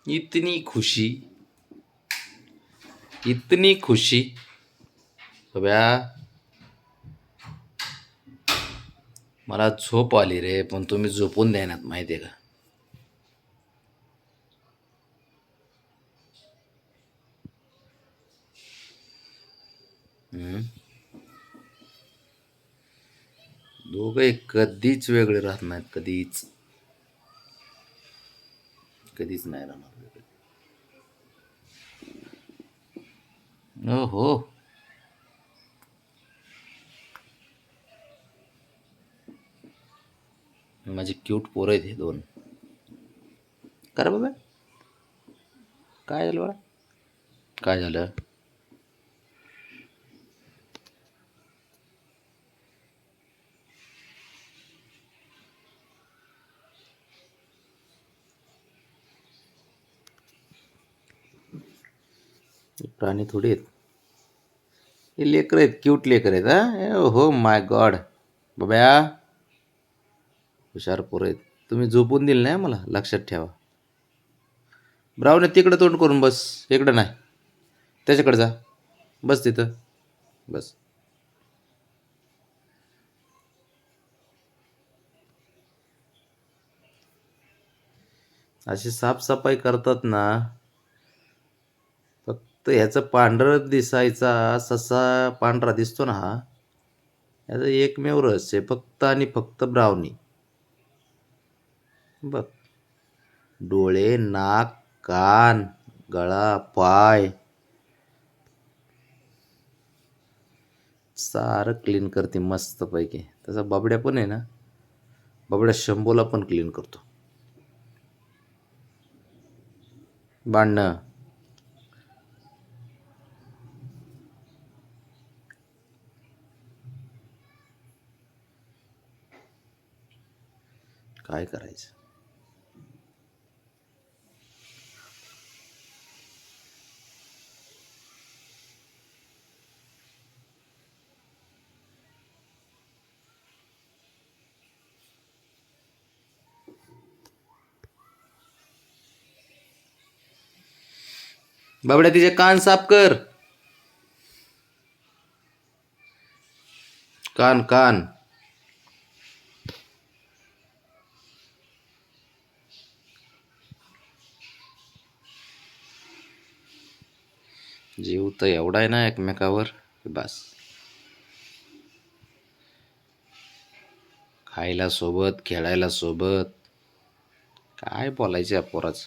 इतनी खुशी, इतनी खुशी. बघा मला झोप आली रे, पण तुम्ही झोपून द्यानात माहिती आहे का. दोघे कधीच वेगळे राहत नाहीत, कधीच कधीच नाही राहणार वेगळे. हो. माझे क्यूट पोरं आहेत हे दोन. करा बाबा, काय झालं बाळा, काय झालं. प्राणी थोडी आहेत हे, लेकर आहेत, क्यूट लेकर आहेत. हा हो माय गॉड. बाब्या हुशार पोरं आहेत. तुम्ही झोपून दिल नाही मला, लक्षात ठेवा. ब्राऊन तिकडं तोंड करून बस, इकडं नाही, त्याच्याकडे जा, बस तिथं बस. अशी साफसफाई करतात ना, फक्त ह्याचं पांढरं दिसायचा, ससा पांढरा दिसतो ना, हा याचं एकमेव रहस्य फक्त आणि फक्त ब्राउनी. बघ, डोळे, नाक, कान, गळा, पाय सारं क्लीन करते मस्तपैकी. तसा बाबड्या पण आहे ना, बाबड्या शंभूला पण क्लीन करतो. भांडणं काय करायचं. बाबड्या तिचे कान साफ कर, कान कान. जीव तर एवढा आहे ना एकमेकावर, बस. खायला सोबत, खेळायला सोबत, काय बोलायचं या पोराचं.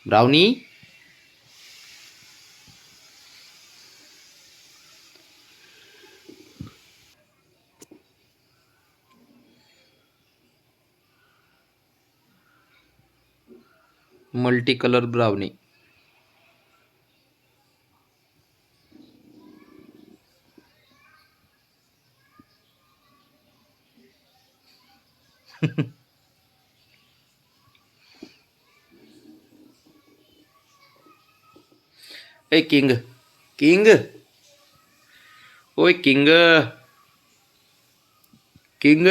Brownie multi colour brownie. ए किंग, किंग, ओय किंग, किंग.